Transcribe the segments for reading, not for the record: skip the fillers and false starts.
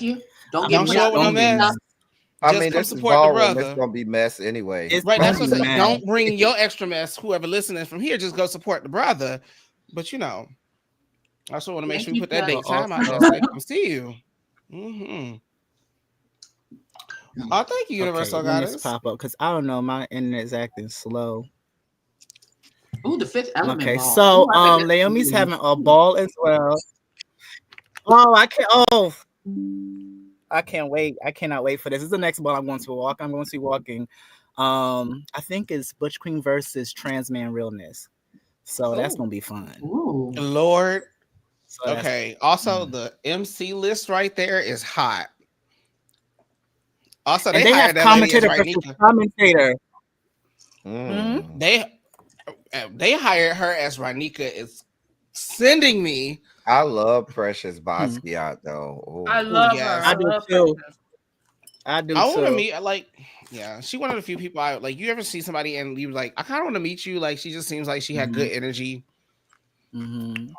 you. Don't Don't get show up with no mess. I Just mean, come this is support the ballroom. It's brother. gonna be mess anyway. Right, that's what I'm saying. Don't bring your extra mess. Whoever listening from here, just go support the brother. But I also want to make sure we put that date time out there so they can see you. Mm-hmm. Oh, thank you, Universal Goddess. Pop up because I don't know, my internet's acting slow. Ooh, the Fifth Element. Okay, ball. so Naomi's having a ball as well. Oh, I can't wait. I cannot wait for this. This is the next ball I'm going to walk. I'm going to be walking. I think it's Butch Queen versus Trans Man Realness. So that's gonna be fun. Ooh. Lord. So okay. Also, the MC list right there is hot. Also, they have commentator versus commentator. They hired her as Ranika is sending me. I love Precious Basquiat though. Ooh. I love her. I do too. I want to meet she one of the few people I like. You ever see somebody and you like, I kind of want to meet you. Like she just seems like she had good energy. Mm-hmm.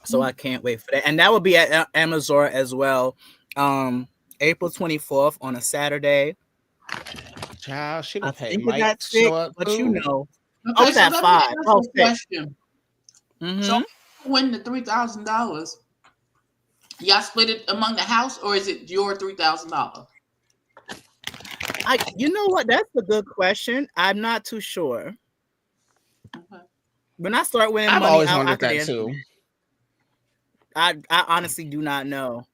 So I can't wait for that, and that will be at Amazora as well. April 24th on a Saturday. Child, she don't pay Mike to show up, but you know. Okay, it's at 5. Question. So win the $3,000. Y'all split it among the house, or is it your $3,000? You know what? That's a good question. I'm not too sure. Okay. When I start winning money, always wondered that too. I honestly do not know.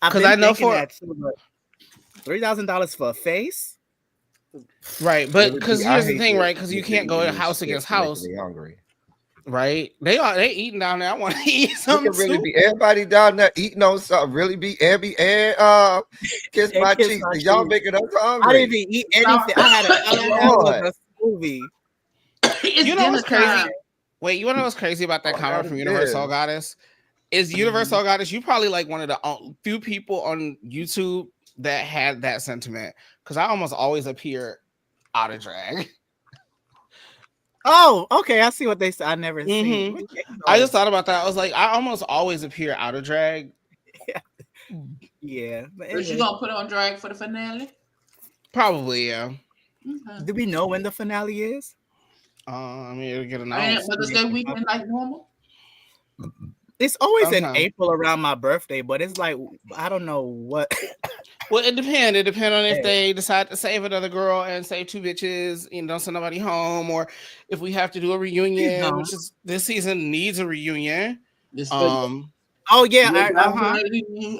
Because I know for $3,000 for a face. Right, but because here's the thing, right? Because you can't go house against house. Hungry. Right, they eating down there. I want to eat something. Really be everybody down there eating on something. Really be kiss my cheeks. Y'all making us hungry. I didn't even eat anything. I had a movie. You know what's crazy? Wait, you want to know what's crazy about that comment from Universal Goddess? Is Universal Goddess? You probably like one of the few people on YouTube that had that sentiment, because I almost always appear out of drag. Oh, okay. I see what they said. I never seen. I just thought about that. I was like, I almost always appear out of drag. Yeah. But you gonna put on drag for the finale? Probably, yeah. Okay. Do we know when the finale is? I mean, it'll get announced. But is that weekend like normal? It's always in April around my birthday, but it's like I don't know what. Well, it depends. It depends on if they decide to save another girl and save 2 bitches, don't send nobody home, or if we have to do a reunion, which is this season needs a reunion. Oh yeah,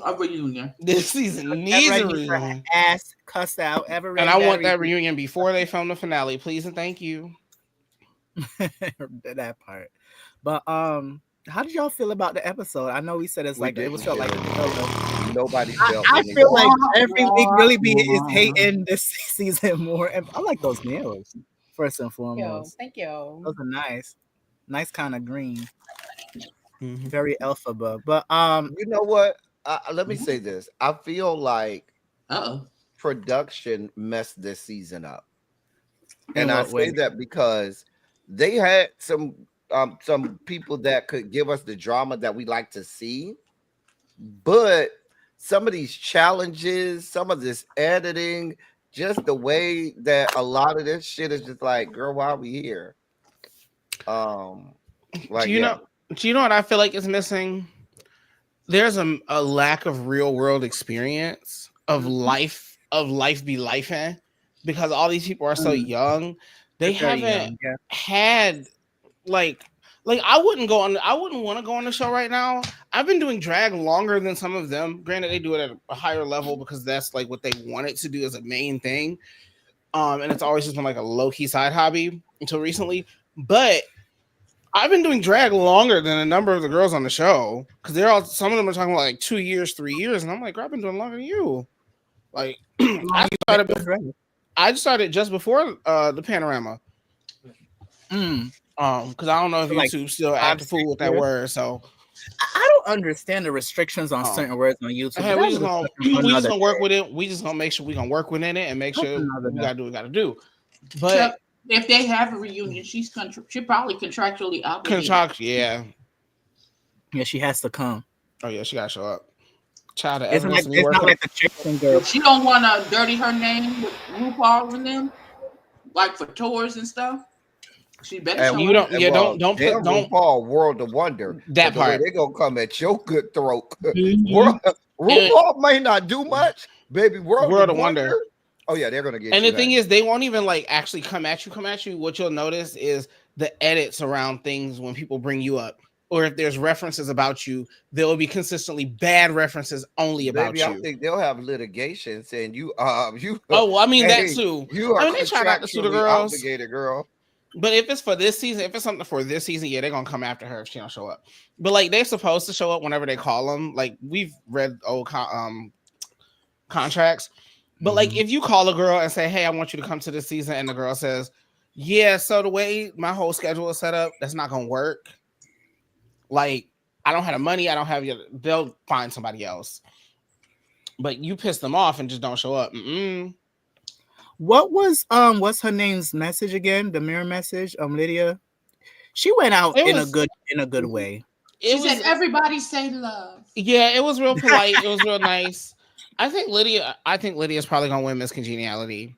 a reunion. This season needs a reunion. Ass cussed out ever, and I want that reunion before they film the finale, please and thank you. That part, but how did y'all feel about the episode? I know we said it was felt like nobody felt. I feel like every week really is hating this season more. And I like those nails first and foremost. Thank you. Those are nice kind of green, very alphaba. But you know what? Let me say this. I feel like production messed this season up, and I say that because they had some people that could give us the drama that we like to see, but some of these challenges, some of this editing, just the way that a lot of this shit is just like, girl, why are we here? Do you know what I feel like is missing? There's a lack of real world experience of life be life in, because all these people are so young. They haven't had like I wouldn't want to go on the show right now. I've been doing drag longer than some of them. Granted, they do it at a higher level because that's like what they wanted to do as a main thing. And it's always just been like a low-key side hobby until recently. But I've been doing drag longer than a number of the girls on the show, because some of them are talking about like 2 years, 3 years, and I'm like, girl, I've been doing longer than you. Like I just started just before the panorama. Because I don't know if YouTube still act the fool with that word. So I don't understand the restrictions on certain words on YouTube. Hey, we just gonna work with it. We just gonna make sure we gonna work within it and make sure we gotta do what we gotta do. But if they have a reunion, she probably contractually obligated. Yeah, she has to come. Oh yeah, she gotta show up. Child of It's evidence. not like the chicken girl. She don't want to dirty her name with RuPaul and them, like for tours and stuff. She better show you up. don't put RuPaul World of Wonder. That but part. The way they gonna come at your good throat. RuPaul may not do much, baby. World of Wonder. Oh yeah, they're gonna get. And the thing is, they won't even like actually come at you. What you'll notice is the edits around things when people bring you up, or if there's references about you, there will be consistently bad references only about you. I think they'll have litigation saying you. Oh, well, I mean that too. You are they try not to sue the girls. Obligated, girl. But if it's for this season, if it's something for this season, yeah, they're gonna come after her if she don't show up. But like they're supposed to show up whenever they call them. Like we've read old contracts. But like if you call a girl and say, "Hey, I want you to come to this season," and the girl says, "Yeah, so the way my whole schedule is set up, that's not gonna work. Like I don't have the money, I don't have your," they'll find somebody else. But you piss them off and just don't show up. What was what's her name's message again? The mirror message, Lydia. She went out in a good way. She said, "Everybody say love." Yeah, it was real polite. It was real nice. I think Lydia is probably gonna win Miss Congeniality.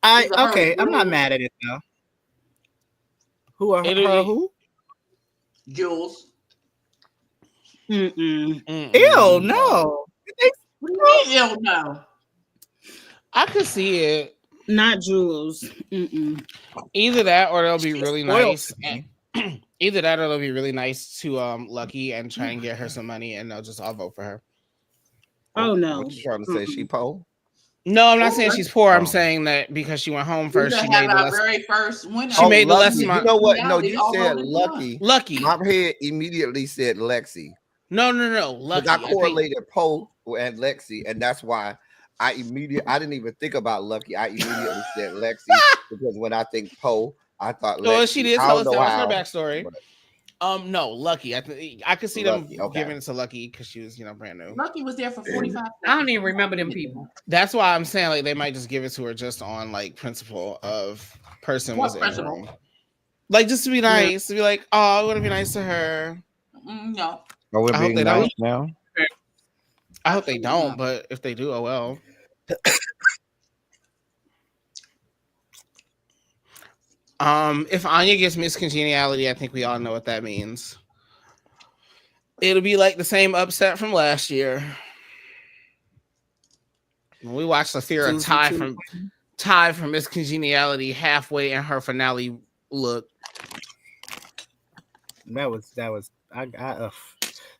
I'm not mad at it though. Who are her? Who? Jules. Ew, no. What do you mean, ew, no? I could see it. Not Jules. Either that, or they'll be really nice. Either that, or they'll be really nice to Lucky and try and get her some money, and they'll just all vote for her. Oh no! What you trying to say? She poor? No, I'm not saying she's poor. I'm saying that because she went home first, she made the very first winner. She made the less money. You know what? No, you said Lucky. Lucky. My head immediately said Lexi. No. Lucky. I correlated Poe and Lexi, and that's why I didn't even think about Lucky. I immediately said Lexi because when I think Poe, I thought Lexi. No, she did tell us that was her backstory. No, Lucky. I could see them giving it to Lucky because she was, brand new. Lucky was there for 45 seconds. I don't even remember them people. That's why I'm saying like they might just give it to her just on like principle of person was in the room. Like just to be nice, to be like, oh, it would be nice to her. No. Oh, we're being nice now. I hope they don't, but if they do, oh well. If Anya gets Miss Congeniality, I think we all know what that means. It'll be like the same upset from last year. When we watched Safira tie from Miss Congeniality halfway in her finale look. That was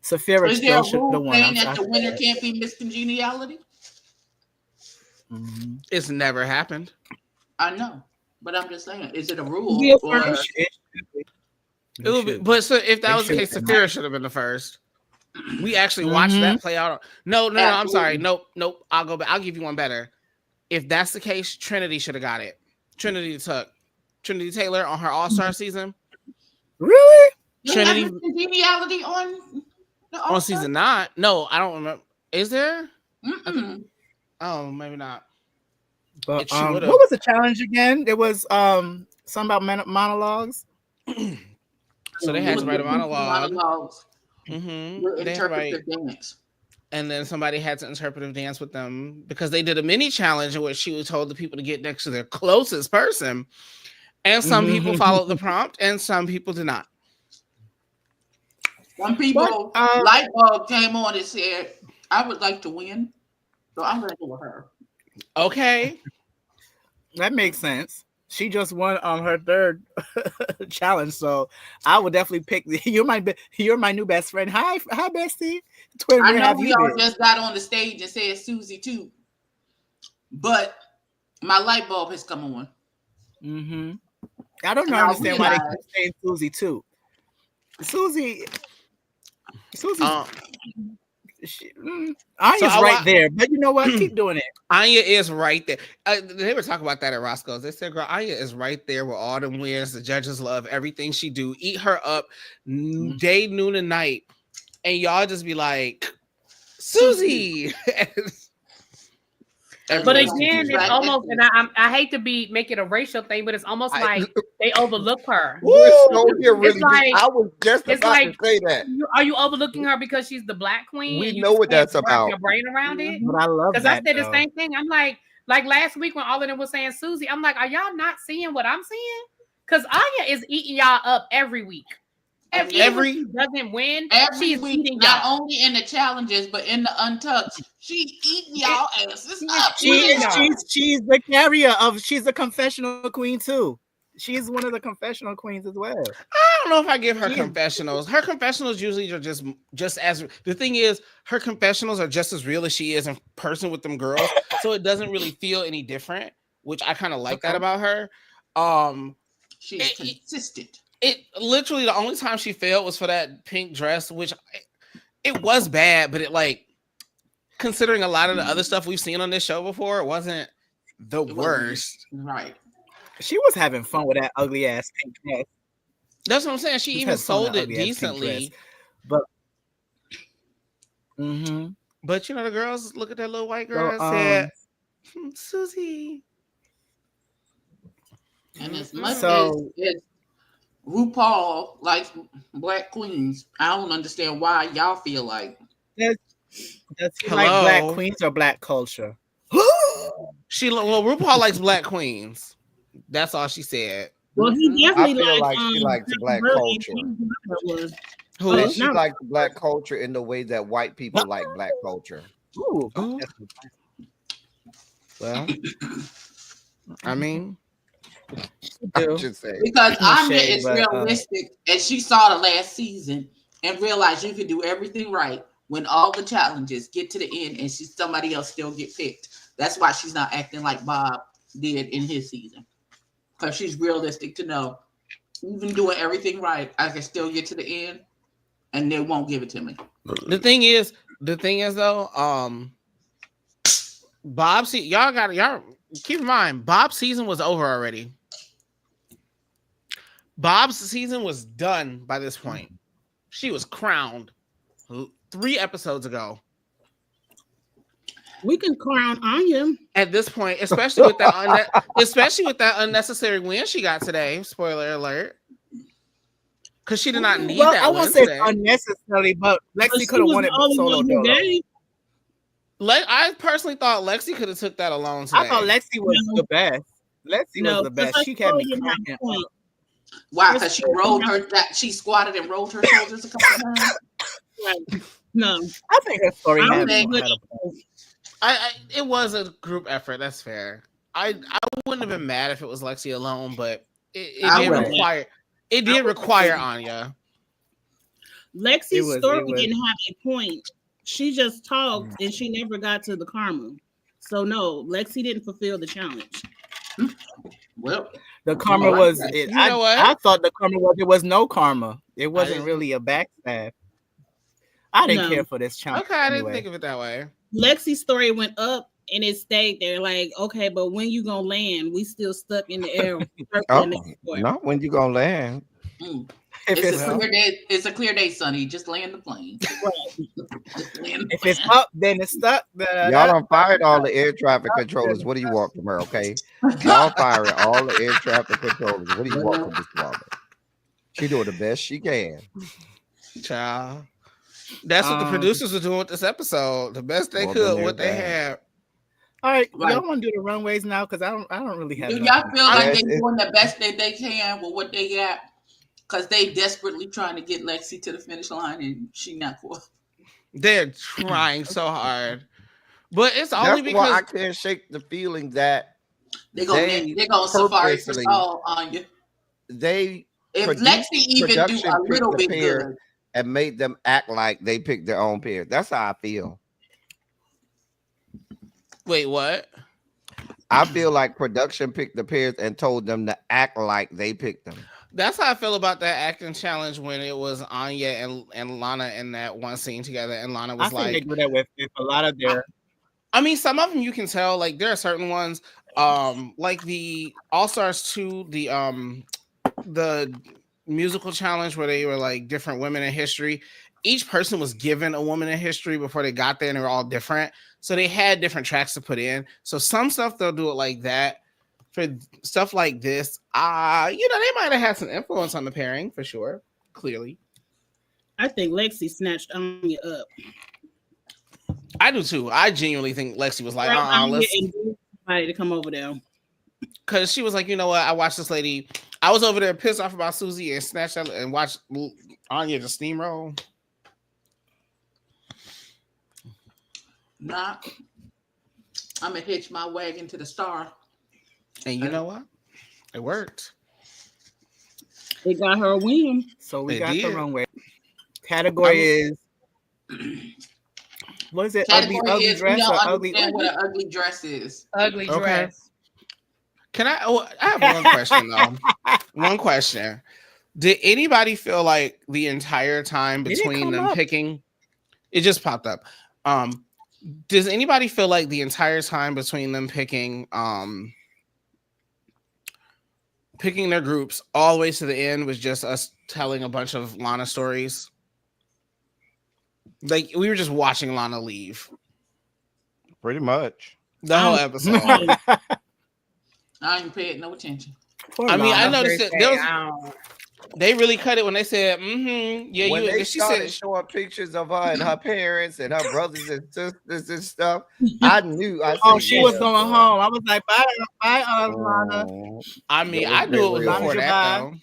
Safira still should have won. Saying that the winner can't be Miss Congeniality? It's never happened. I know. But I'm just saying, is it a rule? It would be, but so if that was the case, Safira should have been the first. We actually watched that play out. No, I'm sorry. Nope. I'll go back. I'll give you one better. If that's the case, Trinity should have got it. Trinity Taylor on her All-Star season. Really? Trinity Congeniality on season 9. No, I don't remember. Is there? Oh, maybe not. But what was the challenge again? It was something about monologues. So they had to write a monologue. Monologues. Interpretive dance. And then somebody had to interpretive dance with them because they did a mini challenge in which she was told the people to get next to their closest person. And some people followed the prompt and some people did not. Some people, light bulb came on and said, I would like to win. So I'm going to go with her. Okay. That makes sense. She just won her third challenge, so I would definitely pick. You're my new best friend. Hi, bestie. Twin, I know we all just got on the stage and said Susie too, but my light bulb has come on. I don't understand why they keep saying Susie too. Susie. Anya's right there, but you know what? Keep doing it. Anya is right there. They were talking about that at Roscoe's. They said, "Girl, Anya is right there with all them wins. The judges love everything she do. Eat her up day, noon, and night." And y'all just be like, "Susie." But again, it's almost, and I hate to make it a racial thing, but it's almost like they overlook her. It's like, I was just about to say that. Are you overlooking her because she's the black queen? We know what that's about. Your brain around it. But I love that. Because I said the same thing. I'm like last week when all of them was saying Susie, I'm like, are y'all not seeing what I'm seeing? Because Anya is eating y'all up every week. Every she doesn't win. Every week, not only in the challenges, but in the untouched. She eating y'all asses up. She's the carrier of. She's a confessional queen too. She's one of the confessional queens as well. I don't know if I give her confessionals. Her confessionals usually are just as. The thing is, her confessionals are just as real as she is in person with them girls. So it doesn't really feel any different, which I kind of like that about her. She's consistent. It literally the only time she failed was for that pink dress, which it was bad, but it like considering a lot of the other stuff we've seen on this show before, it wasn't the worst. Right. She was having fun with that ugly ass pink dress. That's what I'm saying. She even sold it decently. But but you know, the girls look at that little white girl and said, Susie. And as much as RuPaul likes black queens, I don't understand why y'all feel like does he like black queens or black culture? RuPaul likes black queens. That's all she said. Well, he definitely she likes black culture. She likes black culture in the way that white people like black culture. Ooh. Well, I mean, I'm just saying. Because Anya is realistic, and she saw the last season and realized you can do everything right when all the challenges get to the end and somebody else still get picked. That's why she's not acting like Bob did in his season. Because she's realistic to know, even doing everything right, I can still get to the end, and they won't give it to me. The thing is though, Bob's y'all keep in mind, Bob's season was over already. Bob's season was done by this point. She was crowned 3 episodes ago. We can crown Anya at this point, especially with that unnecessary win she got today. Spoiler alert. Because she did not need that. I won't say unnecessarily, but Lexi could have won it solo. I personally thought Lexi could have took that alone today. I thought Lexi was the best. Lexi was the best. She kept me cracking up. Why? Because she squatted and rolled her shoulders a couple times. Right. No, I think her story it was a group effort. That's fair. I wouldn't have been mad if it was Lexi alone, but it did require Anya. Lexi's story didn't have a point. She just talked and she never got to the karma. So no, Lexi didn't fulfill the challenge. Well, the karma was it. I thought the karma was there was no karma. It wasn't really a backstab. I didn't care for this challenge. Okay, I didn't think of it that way. Lexi's story went up and it stayed there. Like, okay, but when you gonna land? We still stuck in the air. Not when you gonna land. It's a clear day, Sonny. Just land the plane. If it's up, then it's stuck. Y'all done fired all the air traffic controllers. What do you want from her? Okay, y'all firing all the air traffic controllers. What do you want from this woman? She doing the best she can. Child. That's what the producers are doing with this episode. The best they could, what they have. All right, y'all want to do the runways now? Because I don't really have. Do y'all feel like they're doing the best that they can with what they got? Because they desperately trying to get Lexi to the finish line, and she not cool. They're trying so hard, but it's only because I can't shake the feeling that they're gonna safari for Saul on you. If Lexi even do a little bit good and made them act like they picked their own pair. That's how I feel. Wait, what? I feel like production picked the pairs and told them to act like they picked them. That's how I feel about that acting challenge when it was Anya and Lana in that one scene together, and Lana was I think they do that with a lot of their. I mean, some of them you can tell. Like there are certain ones, like the All Stars 2, the musical challenge where they were like different women in history. each person was given a woman in history before they got there, and they were all different. So they had different tracks to put in. So some stuff they'll do it like that. For stuff like this, they might have had some influence on the pairing for sure. Clearly, I think Lexi snatched Anya up. I do too. I genuinely think Lexi was like, let's somebody to come over there. Because she was like, you know what? I watched this lady. I was over there pissed off about Susie and snatched her and watched Anya just steamroll. Nah, I'm gonna hitch my wagon to the star. And you know what? It worked. It got her a win. So we got the runway. Category is what is it? Category ugly dress or ugly? What an ugly dress is. Ugly dress. Can I? I have one question though. One question. Did anybody feel like the entire time between them picking? It just popped up. Does anybody feel like the entire time between them picking their groups all the way to the end was just us telling a bunch of Lana stories? Like we were just watching Lana leave. Pretty much. The whole episode. I ain't paying no attention. I mean, I noticed it. They really cut it when they said, yeah, when they she said showing pictures of her and her parents and her brothers and sisters and stuff. I knew. She was going home. I was like, bye, Lana. I mean, I knew it was before that, though.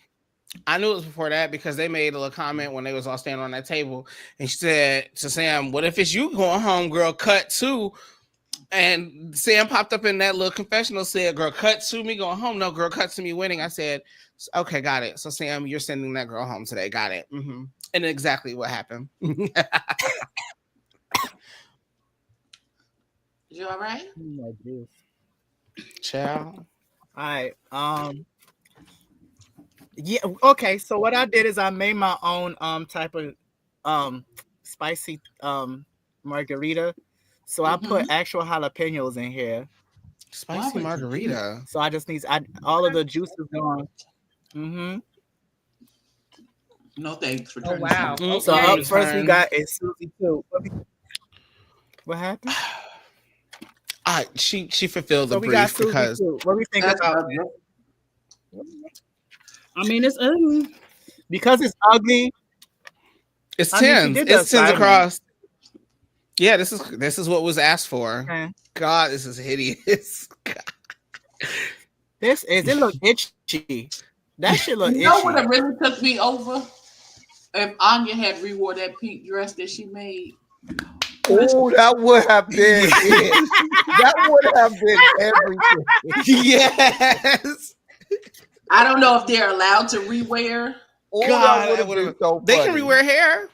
I knew it was before that because they made a little comment when they was all standing on that table, and she said to Sam, "What if it's you going home, girl? Cut to." And Sam popped up in that little confessional, said, "Girl, cut to me going home." No, girl, cut to me winning. I said, "Okay, got it." So Sam, you're sending that girl home today. Got it. And exactly what happened. You all right? Ciao. All right. Yeah. Okay. So what I did is I made my own type of spicy margarita. So I put actual jalapenos in here. Spicy margarita. So I just need all of the juices gone. No thanks for turning. Oh wow. Okay. So up first we got is Susie too. What happened? She fulfilled the brief because what do we think about it? I mean, it's ugly. Because it's ugly. It's 10. It's 10 across. Yeah, this is what was asked for. Okay. God, this is hideous. It look itchy. That shit look itchy. You know what it really took me over? If Anya had rewore that pink dress that she made. Oh, that would have been it. That would have been everything. Yes. I don't know if they're allowed to rewear. God, so they can rewear hair.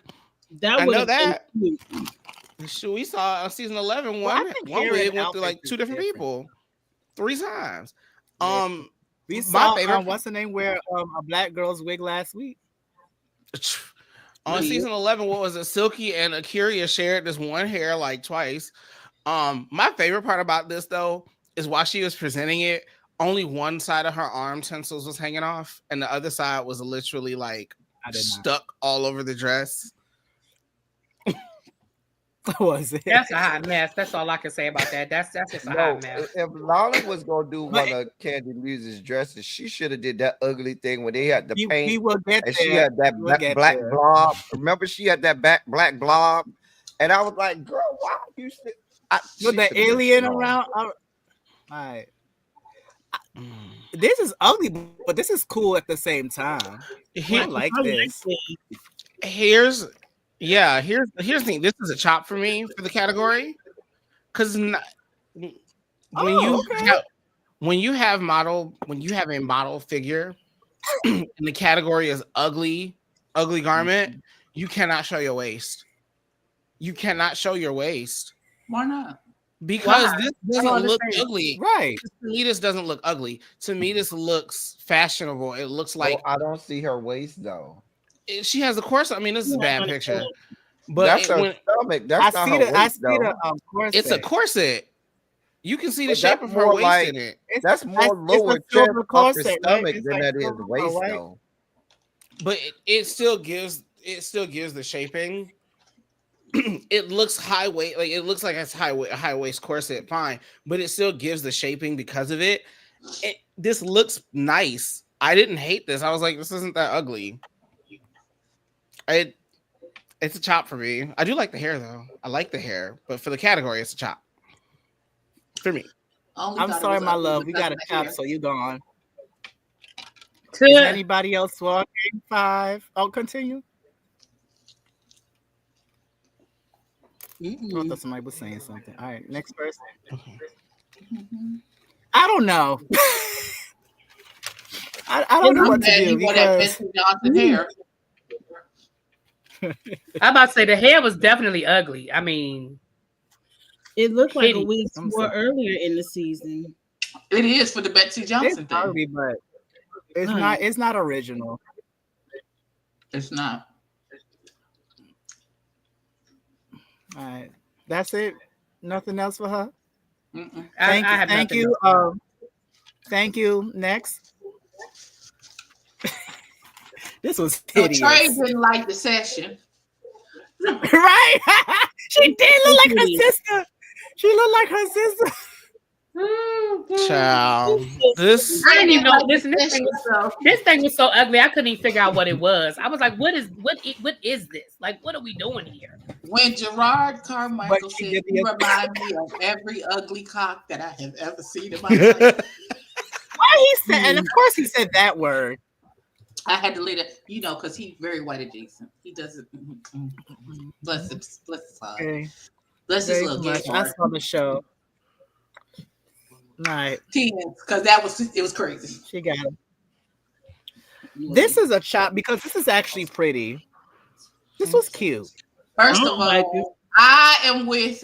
I know that. Sure, we saw on season 11 one wig went through like two different people 3 times. We saw what's the name wear a black girl's wig last week. On season 11, what was it? Silky and Akira shared this one hair like twice. My favorite part about this though is while she was presenting it, only one side of her arm tensils was hanging off, and the other side was literally like stuck all over the dress. Was it? That's a hot mess. That's all I can say about that. That's just a hot mess. If Lana was gonna do one of Candy Muse's dresses, she should have did that ugly thing when they had the paint. He will get and there. She had that black blob. Remember, she had that black blob, and I was like, "Girl, why you with the alien around?" All right. This is ugly, but this is cool at the same time. I like this. Here's the thing. This is a chop for me for the category, because when you have a model figure and the category is ugly garment, you cannot show your waist. You cannot show your waist. Why not? Because this doesn't look ugly. Right. To me, this doesn't look ugly. To me, this looks fashionable. It looks like I don't see her waist though. She has a corset. I mean, this is a bad picture. But that's her stomach. That's not her waist, corset. It's a corset. You can see the shape of her waist in it. That's more lower chest, upper stomach than that is waist, though. But it still gives it still gives the shaping. It looks high waist, like it looks like it's high waist corset, fine, but it still gives the shaping because of it. This looks nice. I didn't hate this. I was like, this isn't that ugly. It's a chop for me. I do like the hair though. I like the hair, but for the category, it's a chop for me. I'm sorry, my love. We got a chop, so you gone. Is anybody else walking? 5. I'll continue. I thought somebody was saying something. All right, next person. Okay. I don't know. I don't know what to do because I'm about to say the hair was definitely ugly. I mean, it looked like a wig more earlier in the season. It is for the Betsy Johnson thing, ugly, but it's not. It's not original. It's not. All right, that's it. Nothing else for her. Thank you. Thank you. Next. This was hideous. Trey didn't like the session. Right? She did look like her sister. She looked like her sister. Child. This I didn't even know this thing was so ugly. I couldn't even figure out what it was. I was like, what is this? Like, what are we doing here? When Gerard Carmichael said, "You remind me of every ugly cock that I have ever seen in my life." Why he said, and of course he said that word. I had to let it, because he's very white adjacent. He doesn't. Bless his heart. Okay. Bless his little I saw the show. Right. Because it was crazy. She got it. This is a chop because this is actually pretty. This was cute. First of all, I am with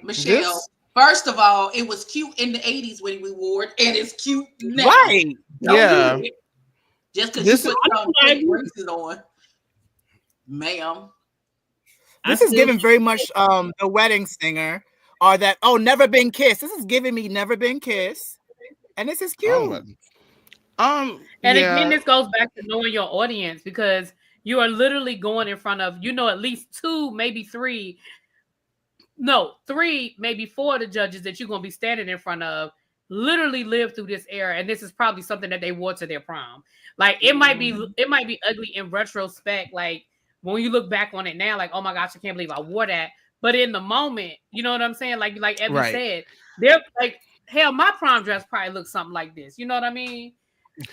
Michelle. First of all, it was cute in the 80s when we wore it, and it's cute now. Right. Yeah. Just because you put some fake braces on, ma'am. This is giving very much the Wedding Singer, or that Never Been Kissed. This is giving me Never Been Kissed, and this is cute. Again, this goes back to knowing your audience because you are literally going in front of at least 2, maybe 3. No, 3, maybe 4 of the judges that you're gonna be standing in front of literally live through this era, and this is probably something that they wore to their prom. Like it might be ugly in retrospect, like when you look back on it now, like, oh my gosh, I can't believe I wore that. But in the moment, you know what I'm saying? Like Evie said, they're like, hell, my prom dress probably looks something like this. You know what I mean?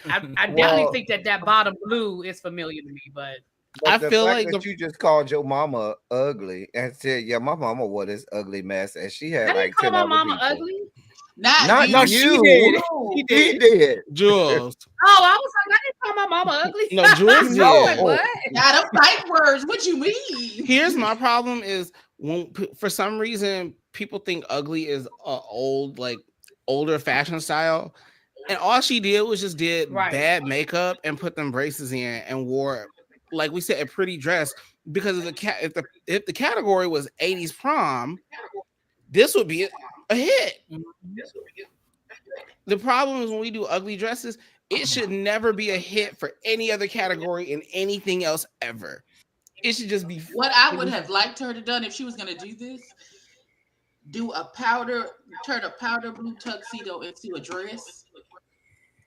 I definitely think that bottom blue is familiar to me, but I feel like you just called your mama ugly and said, "Yeah, my mama wore this ugly mess," and she had like 10 other people. Ugly? Not you. She did. She did. Jules. Oh, I was like, I didn't call my mama ugly. No, Jules did. Like, what? Now them fight words. What you mean? Here's my problem: is when for some reason people think ugly is older fashion style, and all she did was just did bad makeup and put them braces in and wore, like we said, a pretty dress. Because if the category was 80s prom, this would be a hit. The problem is when we do ugly dresses, it should never be a hit for any other category in anything else ever. It should just be what I would have liked her to done if she was going to do this. Turn a powder blue tuxedo into a dress.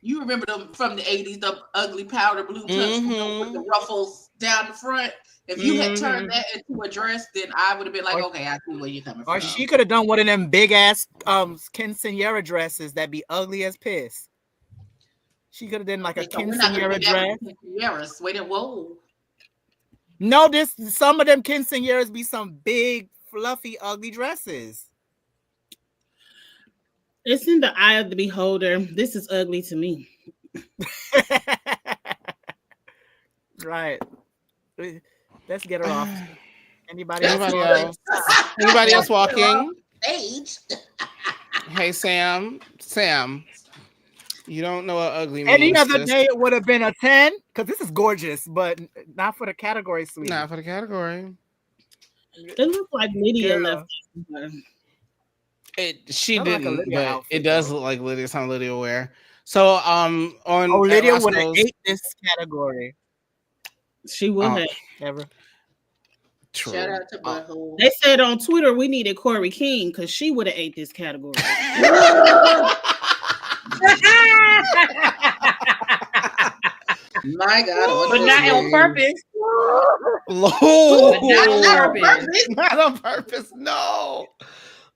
You remember them from the 80s, the ugly powder blue tuxedo with the ruffles down the front. If you had turned that into a dress, then I would have been like, okay, I see where you're coming from. Or she could have done one of them big ass quinceañera dresses that be ugly as piss. She could have done like a quinceañera dress. Wait a whoa. No, some of them quinceañeras be some big, fluffy, ugly dresses. It's in the eye of the beholder. This is ugly to me. Right. Let's get her off. Anybody else? Anybody else walking? Stage. Hey, Sam. You don't know what ugly means. Any other day it would have been a 10 because this is gorgeous, but not for the category suite. Not for the category. It looks like Lydia left. She didn't, like but outfit, it does look like Lydia. Something Lydia wear. So Lydia would have ate this category. She would have ever. True. Shout out to Butthole. They said on Twitter we needed Corey King because she would have ate this category. My God, but not on purpose. Lord. Not on purpose. No.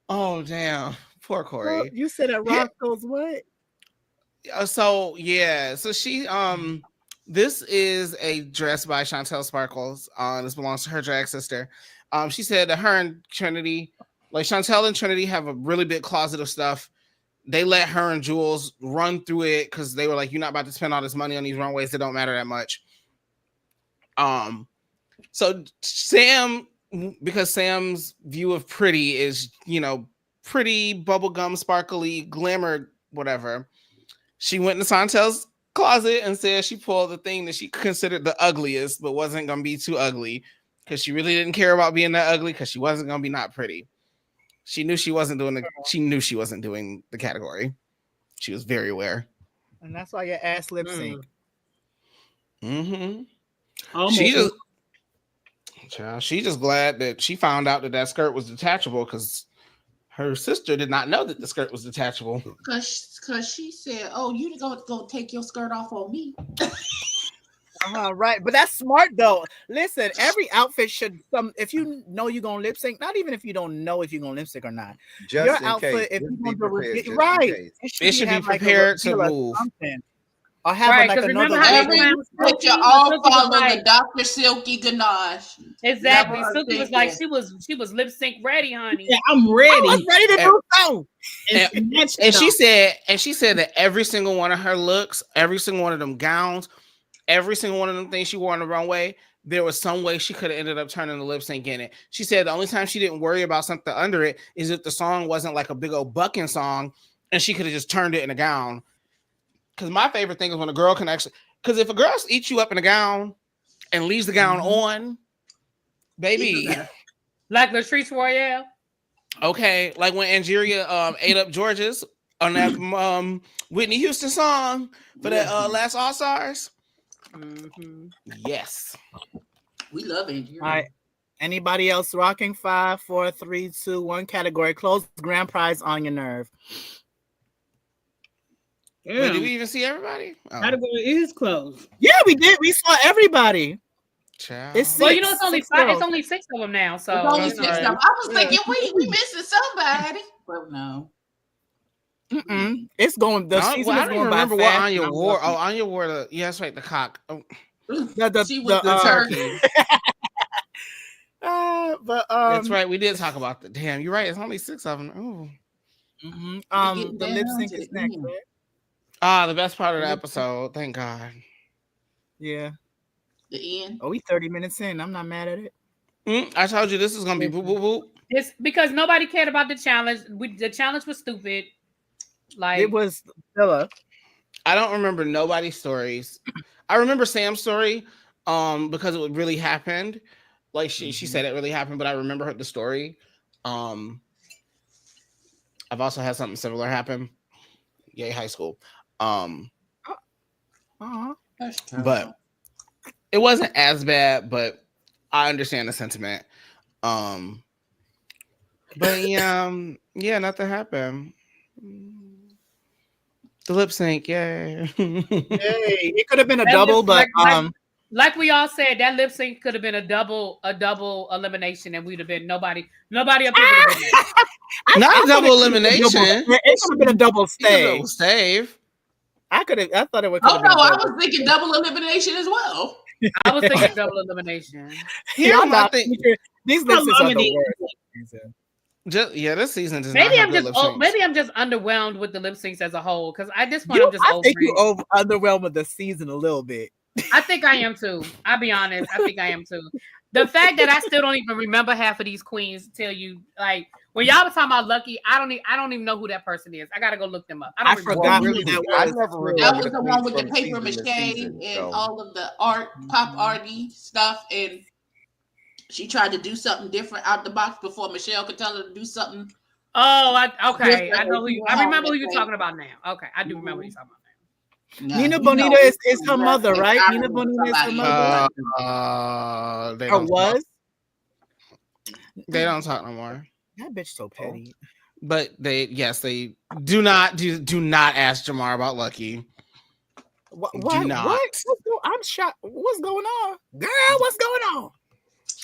Oh damn. Poor Corey. Well, you said at Roscoe's what? So yeah. So she this is a dress by Chantel Sparkles. This belongs to her drag sister. She said that her and Trinity, like Chantel and Trinity, have a really big closet of stuff. They let her and Jules run through it because they were like, "You're not about to spend all this money on these runways that don't matter that much." So Sam, because Sam's view of pretty is, pretty bubblegum, sparkly, glamour, whatever. She went in Chantel's closet and said she pulled the thing that she considered the ugliest, but wasn't gonna be too ugly because she really didn't care about being that ugly because she wasn't gonna be not pretty. She knew she wasn't doing the category. She was very aware. And that's why your ass lip sync. Mm-hmm. She's just glad that she found out that skirt was detachable because her sister did not know that the skirt was detachable. Because she said, "Oh, you go take your skirt off on me." Right, but that's smart though. Listen, every outfit should if you know you're gonna lip sync, not even if you don't know if you're gonna lip sync or not. Just your in outfit, case. if you're Prepared, right, it should be prepared to move. Or have like another but you all follow the Dr. Silky ganache. Exactly. Silky was like she was lip sync ready, honey. Yeah, I'm ready. I was ready to do so. And she said that every single one of her looks, every single one of them gowns, every single one of them things she wore on the runway, there was some way she could have ended up turning the lip sync in it. She said the only time she didn't worry about something under it is if the song wasn't like a big old bucking song and she could have just turned it in a gown. Because my favorite thing is when a girl can actually, because if a girl eats you up in a gown and leaves the gown on, baby. Like Latrice Royale. Okay, like when Angeria ate up George's on that Whitney Houston song for that last All Stars. Mm-hmm. Yes. We love Angeria. All right. Anybody else rocking 5, 4, 3, 2, 1 category? Close grand prize on your nerve. Yeah. Wait, did we even see everybody? Category is closed. Yeah, we did. We saw everybody. Child. It's 6. Well, it's only 5. It's only 6 of them now. So it's only 6 of them. I was thinking we missing somebody, but no. It's going. The season is going by fast. What Anya wore. Oh, Anya wore the. Yeah, that's right. The cock. Oh. She was the turkey. But that's right. We did talk about the. Damn, you're right. It's only 6 of them. Oh. The lip sync is next. Right? The best part of the episode. Thank God. Yeah. The end. We 30 minutes in. I'm not mad at it. I told you this is gonna be boop boop boop. It's because nobody cared about the challenge. The challenge was stupid. Like it was Stella. I don't remember nobody's stories. I remember Sam's story, because it really happened. Like she said it really happened, but I remember the story. I've also had something similar happen. Yay, high school. But it wasn't as bad, but I understand the sentiment. But yeah, nothing happened. The lip sync, yay. It could have been a double, but like we all said, that lip sync could have been a double elimination, and we'd have been nobody up here would have been not a double elimination. It could have been a double save. I thought it would. Oh no, I was thinking double elimination as well. I was thinking double elimination. Here's my thing. These lip syncs are the worst. This season does maybe not I'm just maybe I'm just underwhelmed with the lip syncs as a whole because at this point I'm just over it. I think you're underwhelmed with the season a little bit. I think I am too. I'll be honest. I think I am too. The fact that I still don't even remember half of these queens tell you, like, when y'all was talking about Lucky, I don't even know who that person is. I gotta go look them up. I forgot really that was the one with the paper mache and all of the pop arty stuff, and she tried to do something different out the box before Michelle could tell her to do something. Oh, okay. I know who I remember who you're talking about now. Okay, I do remember who you're talking about now. Nina Bonita is her mother, right? Nina Bonita is her mother. They or was? They don't talk no more. That bitch so petty. But they do not ask Jamar about Lucky. What? I'm shocked. What's going on, girl? What's going on?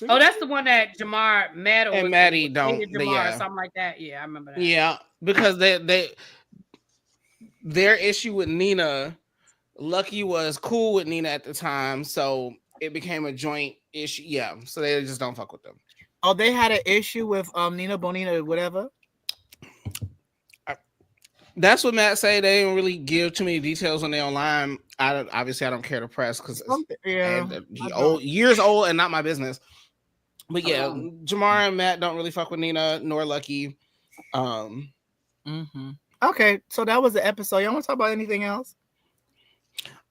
Oh, that's the one that Jamar Matt and Maddie don't. Jamar or something like that. Yeah, I remember that. Yeah, because their issue with Nina, Lucky was cool with Nina at the time, so it became a joint issue. Yeah, so they just don't fuck with them. Oh, they had an issue with Nina Bonita, whatever. That's what Matt say. They didn't really give too many details when they're online. I don't care to press because years old and not my business. But yeah, Jamar and Matt don't really fuck with Nina nor Lucky. Okay, so that was the episode. Y'all want to talk about anything else?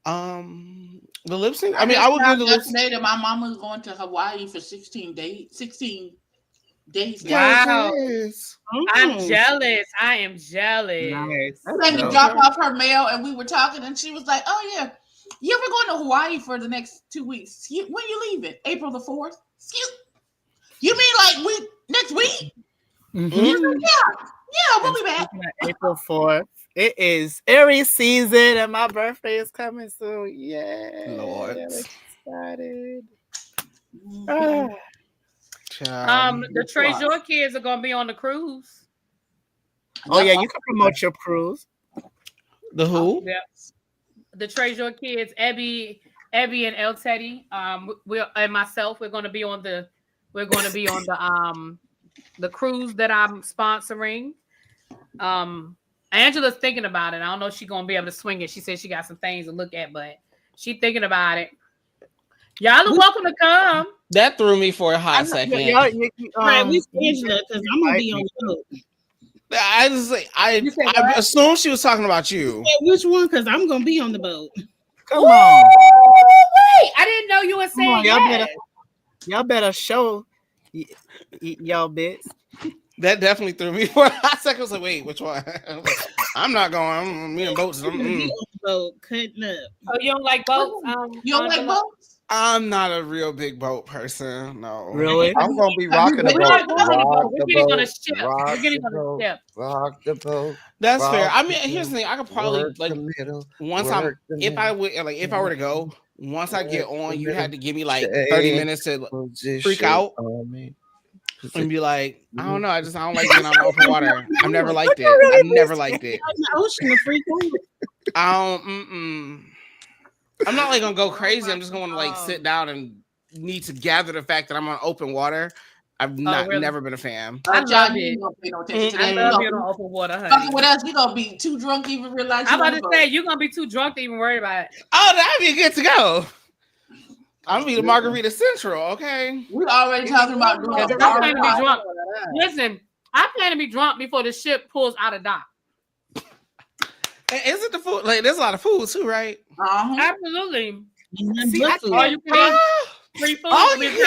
The lip sync. I mean, I would give the lip sync. That my mama was going to Hawaii for 16 days. 16 days. Wow. I'm jealous. I am jealous. Nice. I think to drop off her mail, and we were talking, and she was like, "Oh yeah, yeah, we're going to Hawaii for the next 2 weeks. When you leaving? April the 4th? You mean like next week? Mm-hmm. Yeah, we'll be back. April 4th. It is Aries season, and my birthday is coming soon. Yeah, Lord, excited. The Treasure kids are gonna be on the cruise. Oh yeah, you can promote your cruise. The who? Yeah. The Treasure kids, Abby and El Teddy. And myself, we're gonna be on the cruise that I'm sponsoring. Angela's thinking about it. I don't know if she's gonna be able to swing it. She said she got some things to look at, but she's thinking about it. Y'all are welcome to come. That threw me for a hot second. Right, we scheduled because I'm gonna be on the boat. I assumed she was talking about you. Yeah, which one? Because I'm gonna be on the boat. Come on. Wait, I didn't know you were saying that. Y'all better show y'all bits. That definitely threw me for a hot second. I was like, wait, which one? I'm not going. Me and boats. Boat cutting up. Oh, you don't like boats? You don't like boats? I'm not a real big boat person. No. Really? I'm gonna be rocking the boat. We're getting on a ship. We're getting on a ship. Rock the boat. That's fair. I mean, here's the thing. I could probably if I were to go, once I get on, you had to give me like 30 minutes to freak out. And be like, I don't know. I don't like being on open water. I've never liked it. I've never liked it. I'm not like gonna go crazy. I'm just gonna like sit down and need to gather the fact that I'm on open water. I've never been a fan. I love it. I love being on open water, honey. What else? You gonna be too drunk to even realize? I'm about to say you're gonna be too drunk to even worry about it. Oh, that'd be good to go. I'm gonna be the Margarita Central, okay? We already talking about drunk. I plan to be drunk. Listen, I plan to be drunk before the ship pulls out of dock. And isn't the food like there's a lot of food too, right? Absolutely. See, all you can eat free food. I might have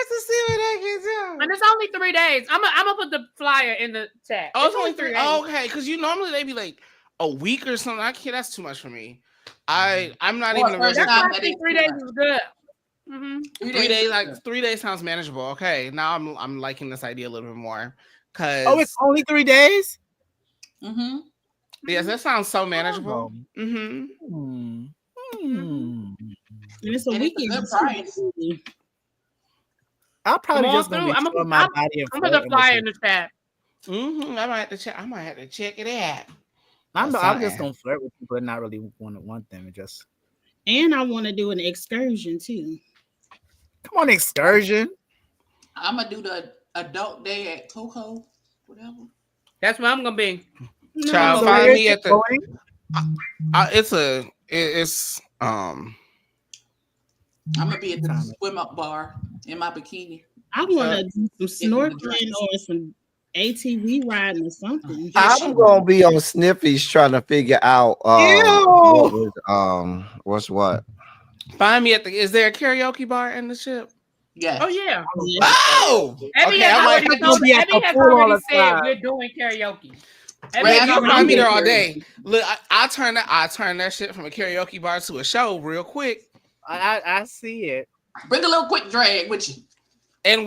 to see what I can do. And it's only 3 days. I'm gonna put the flyer in the chat. Oh, it's only 3 days. Okay, because normally they be like a week or something. I can't. That's too much for me. I'm not even. That's why I think 3 days is good. 3 days, like 3 days sounds manageable. Okay, now I'm liking this idea a little bit more. It's only 3 days. Yes, that sounds so manageable. And it's a weekend. I'll probably just gonna be my body. I'm gonna flyer in the chat. I might have to check. I might have to check it out. I'm just gonna flirt with people and not really want them. And I want to do an excursion too. Come on, excursion. I'm gonna do the adult day at Coco, whatever. That's where I'm gonna be. Child, find me at the. I'm gonna be at the swim up bar in my bikini. I want to do some snorkeling or some ATV riding or something. I'm gonna be on Sniffies trying to figure out what's what. Find me at the. Is there a karaoke bar in the ship? Yeah. Oh yeah. Oh. Abby has already said we're doing karaoke. You'll find me there all day. Look, I turn that shit from a karaoke bar to a show real quick. I see it. Bring a little quick drag with you. And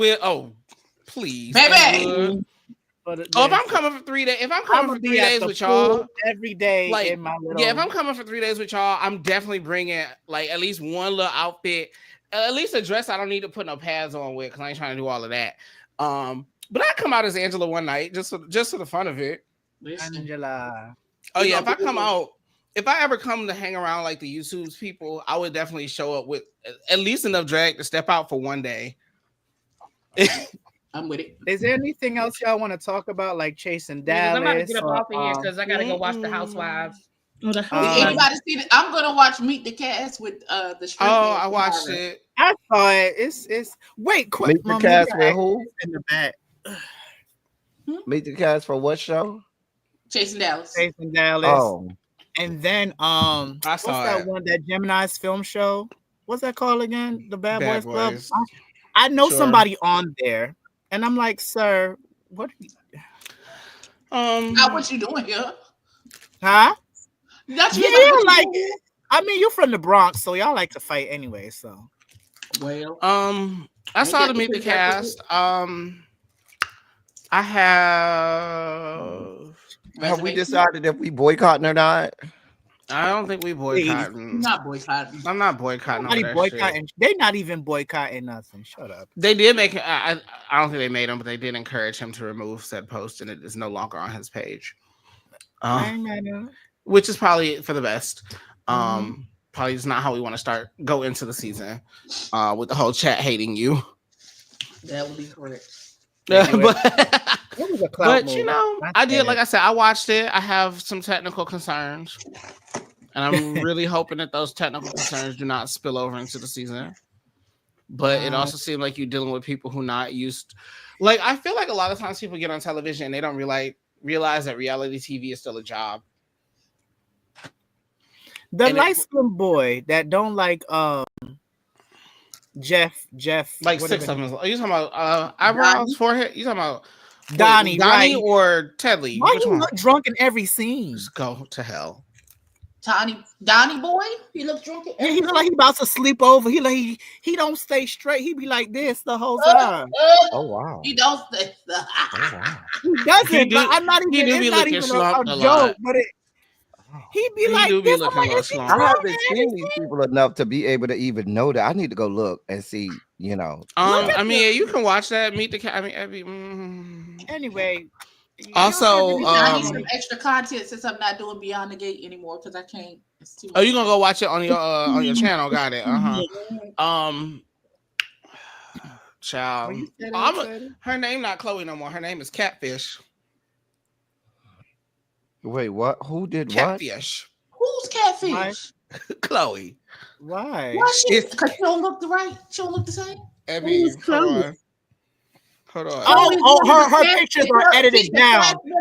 please, baby. If I'm coming for 3 days, if I'm coming for 3 days with y'all every day, like, in my little... if I'm coming for 3 days with y'all, I'm definitely bringing like at least one little outfit, at least a dress I don't need to put no pads on with because I ain't trying to do all of that. But I come out as Angela one night just for the fun of it. Angela. Oh yeah, if I ever come to hang around like the YouTube's people, I would definitely show up with at least enough drag to step out for one day. I'm with it. Is there anything else y'all want to talk about, like Chasing Dallas? I'm about to get up off of here because I gotta go watch The Housewives. Anybody see it? I'm gonna watch Meet the Cast with the. I watched it. I saw it. It's wait, quick. Meet the Cast with who? In the back. Meet the Cast for what show? Chasing Dallas. Chasing Dallas. Oh. And then I saw that one, that Gemini's film show? What's that called again? The Bad Boys Club. I know somebody on there, and I'm like, sir, what? Not what you doing here? Huh? That's like. I mean, you're from the Bronx, so y'all like to fight anyway. So, well, I saw the Meet the Cast. I have. Have we decided if we boycotting or not? I don't think we boycotting. Not boycotting. I'm not boycotting. They're not even boycotting nothing. Shut up. They did make. I don't think they made him, but they did encourage him to remove said post, and it is no longer on his page. Which is probably for the best. Probably is not how we want to go into the season. With the whole chat hating you. That would be correct. But you know, I did, like I said, I watched it. I have some technical concerns, and I'm really hoping that those technical concerns do not spill over into the season. But it also seemed like you're dealing with people who not used. Like, I feel like a lot of times people get on television and they don't realize that reality TV is still a job. The light-skinned boy that don't like Jeff, like 6 of them. Are you talking about eyebrows, forehead? You talking about Donnie right? or Tedley? Why you look drunk in every scene? Just go to hell. Donnie boy, he look drunk. He look like he about to sleep over. He don't stay straight. He be like this the whole time. Oh wow. He don't stay. He doesn't. I'm not even. It's not even a joke, but he be like this. I'm like, I haven't seen these people enough to be able to even know that. I need to go look and see. You know. I mean, you can watch that. Meet the Cat. Anyway. Also, I need some extra content since I'm not doing Beyond the Gate anymore because I can't. It's too much. Oh, you gonna go watch it on your channel? Got it. Child. Her name not Chloe no more. Her name is Catfish. Wait, what? Who did Catfish? Who's Catfish? Chloe. Why? Because she don't look She don't look the same. Who's Chloe? Hold on. Oh, her pictures are edited down. Abby,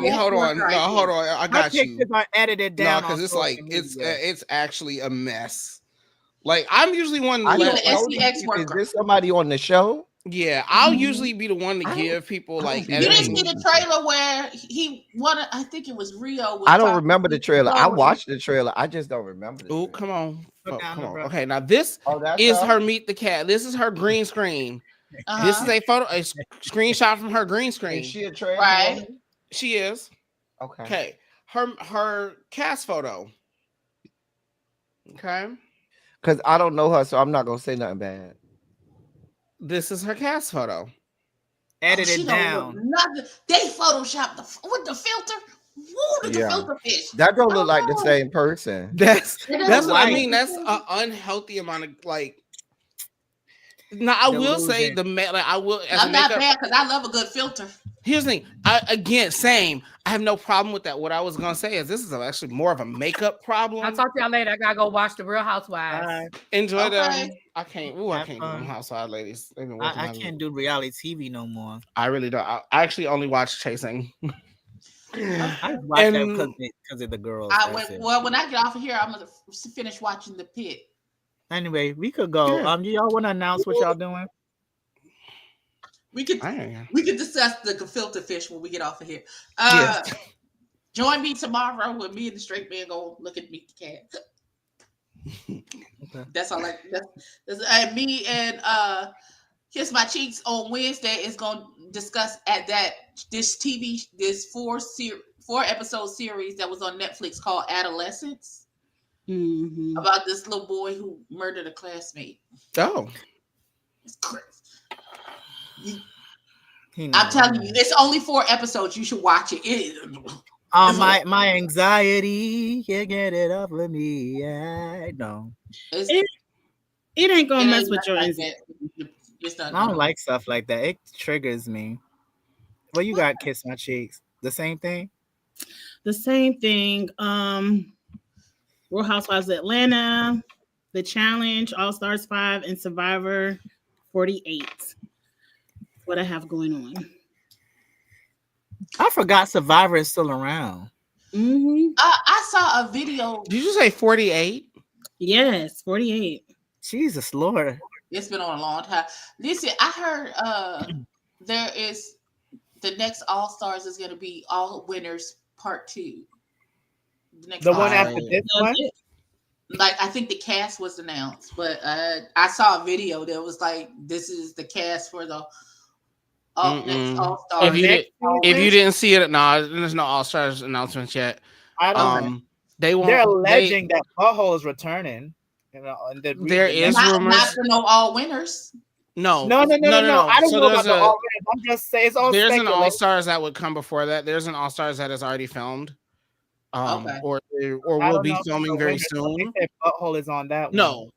hold on. I got you. Her pictures are edited down. No, because it's like it's actually a mess. Like, I'm usually one to is this somebody on the show? Yeah, I'll usually be the one to give people like. You didn't see the trailer where he wanted. I think it was Rio. I don't remember the trailer. I watched the trailer. I just don't remember. Oh, come on. Come on. Okay, now this is her Meet the Cat. This is her green screen. This is a screenshot from her green screen. Is she a trailer? Right. She is. Okay. Her cast photo. Okay. Because I don't know her, so I'm not gonna say nothing bad. This is her cast photo. Edited down. They photoshopped with the filter. Woo, the filter fish. That don't look like the same person. That's what I mean. That's an unhealthy amount of like. Now I will say I will. I'm not bad because I love a good filter. Here's the thing. Same. I have no problem with that. What I was gonna say is this is actually more of a makeup problem. I'll talk to y'all later. I gotta go watch the Real Housewives. Enjoy them. I can't do them Housewives ladies. I can't do reality TV no more. I really don't. I actually only watch Chasing. I watch that because of the girls. When I get off of here, I'm gonna finish watching The Pit. Anyway, we could go. Do y'all want to announce what y'all doing? We could discuss the gefilte fish when we get off of here. Yes. Join me tomorrow when me and the straight man go look at Meet the Cat. Okay. That's all. That's me and Kiss My Cheeks on Wednesday is gonna discuss this 4-episode series that was on Netflix called Adolescence. Mm-hmm. About this little boy who murdered a classmate. Oh, it's crazy. I'm telling you, it's only 4 episodes. You should watch it. My anxiety can't get it off of me. I know. It ain't gonna mess with your anxiety. I don't like stuff like that. It triggers me. Well, you got Kiss My Cheeks. The same thing? The same thing. Real Housewives of Atlanta, The Challenge, All Stars 5, and Survivor 48. What I have going on. I forgot Survivor is still around. Mm-hmm. I saw a video. Did you say 48? Yes, 48. Jesus Lord. It's been on a long time. Listen, I heard there is the next All Stars is going to be All Winners Part 2. The one after this one? Like, I think the cast was announced, but I saw a video that was like, this is the cast for the next All Stars. If you didn't see it, no, there's no All Stars announcements yet. I don't. They're alleging that Butthole is returning. There is rumors. Not for no All Winners. No. I don't know about the All Winners. I'm just saying it's all. There's an All Stars that would come before that. There's an All Stars that is already filmed. Okay. Or will be filming very soon. Butthole is on that one. No,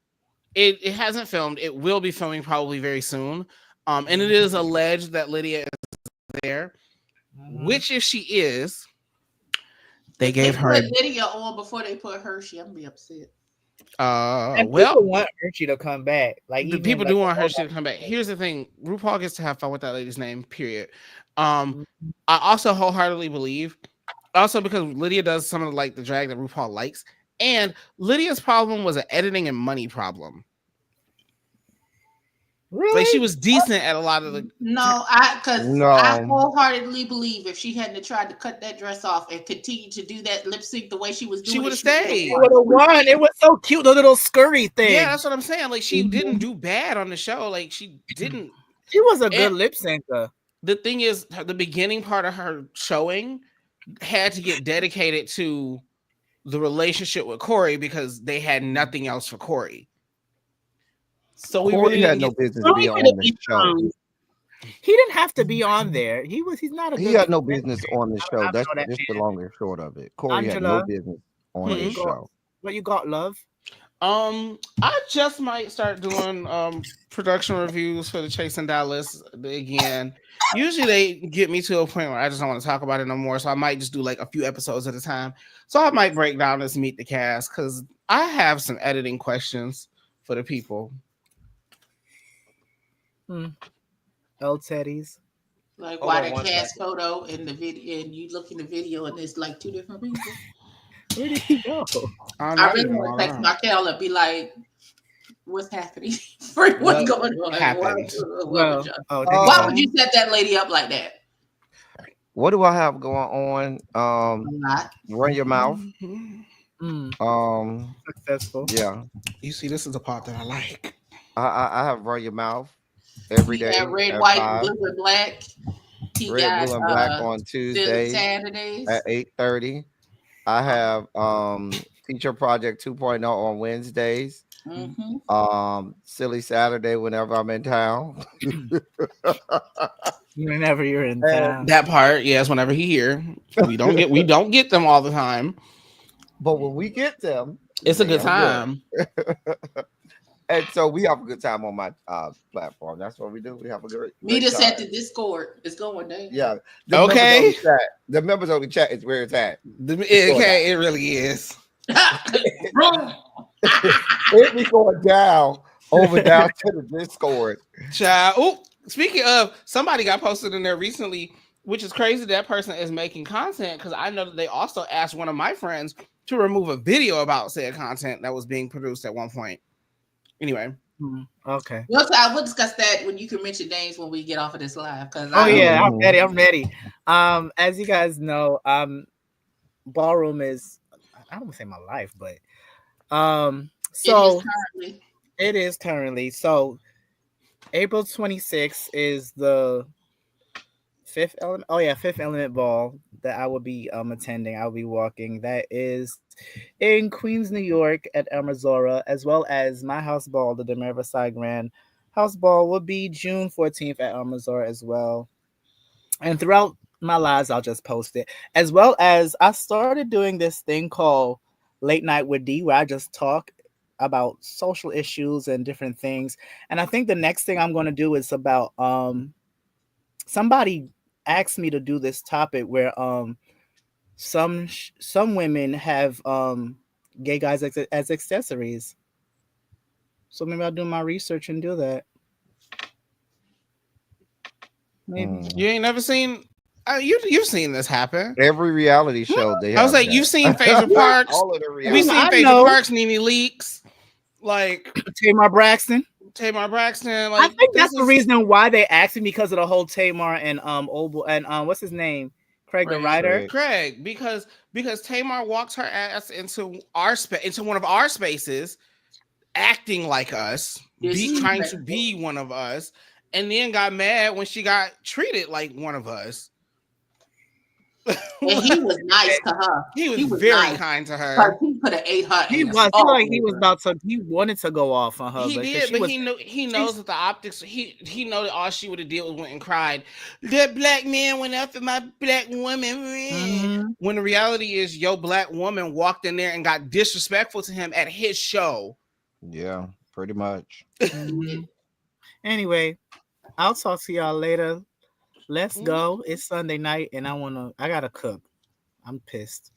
it hasn't filmed. It will be filming probably very soon. And it is alleged that Lydia is there. Which, if she is, they gave her Lydia on before they put Hershey. I'm gonna be upset. And people want Hershey to come back. Like the people do want Hershey to come back. Here's the thing: RuPaul gets to have fun with that lady's name. Period. I also wholeheartedly believe. Also, because Lydia does some of the drag that RuPaul likes, and Lydia's problem was an editing and money problem. Really? Like, she was decent at a lot of the. I wholeheartedly believe if she hadn't tried to cut that dress off and continue to do that lip sync the way she was doing, she would have stayed. She would have won. It was so cute, the little scurry thing. Yeah, that's what I'm saying. Like, she didn't do bad on the show. Like, she didn't. She was a good lip syncer. The thing is, the beginning part of her showing had to get dedicated to the relationship with Corey because they had nothing else for Corey. So we really had no business to be on the show. He didn't have to be on there. He's not a. He had no business on the show. That's just the long and short of it. Corey had no business on the show. What you got, love? I just might start doing production reviews for the Chase and Dallas again. Usually they get me to a point where I just don't want to talk about it no more. So I might just do like a few episodes at a time. So I might break down this Meet the Cast because I have some editing questions for the people. L Teddy's. Like why the cast photo in the video and you look in the video and it's like 2 different people. Where did he go? I really want to text Markel and be like, what's happening? What's going on? Why would you set that lady up like that? What do I have going on? Run your mouth. Successful. Yeah. You see, this is the part that I like. I have Run Your Mouth every day. Red, white, blue, and black. Red, blue, and black on Tuesdays Saturdays at 8:30. I have Teacher Project 2.0 on Wednesdays. Silly Saturday whenever I'm in town. Whenever you're in town. That part, yes, whenever he here. We don't get them all the time. But when we get them, it's a good time. And so we have a good time on my platform. That's what we do. We have a great Meet us at the Discord. It's going down. Yeah. Okay. The members only chat is where it's at. It really is. It be going down to the Discord. Child. Oh, speaking of, somebody got posted in there recently, which is crazy. That person is making content because I know that they also asked one of my friends to remove a video about said content that was being produced at one point. Anyway, Okay. We'll discuss that when you can mention names when we get off of this live. I'm ready. As you guys know, ballroom is, I don't want to say my life, but so it is currently. So April 26th is the Fifth Element ball that I will be attending. I'll be walking. That is in Queens, New York at El Mazora, as well as my house ball, the Riverside Grand House Ball, will be June 14th at El Mazora as well. And throughout my lives, I'll just post it. As well as I started doing this thing called Late Night with D, where I just talk about social issues and different things. And I think the next thing I'm going to do is about somebody asked me to do this topic where some women have gay guys as accessories. So maybe I'll do my research and do that. Maybe you ain't never seen. You've seen this happen. Every reality show they have. I was like, you've seen Phaedra Parks. All of the reality. We've seen Phaedra Parks, Nene Leakes, like Tamar Braxton. Like, I think that's the reason why they asked me, because of the whole Tamar and Obel and what's his name, Craig the writer. Craig, because Tamar walks her ass into one of our spaces, acting like us, trying to be one of us, and then got mad when she got treated like one of us. And he was nice to her. He was very kind to her. He could have ate her. He wanted to go off on her. He did, but he knows that the optics. He know that all she would have did was went and cried. That black man went after my black woman. Mm-hmm. When the reality is, your black woman walked in there and got disrespectful to him at his show. Yeah, pretty much. Anyway, I'll talk to y'all later. Let's go. It's Sunday night, and I gotta cook. I'm pissed.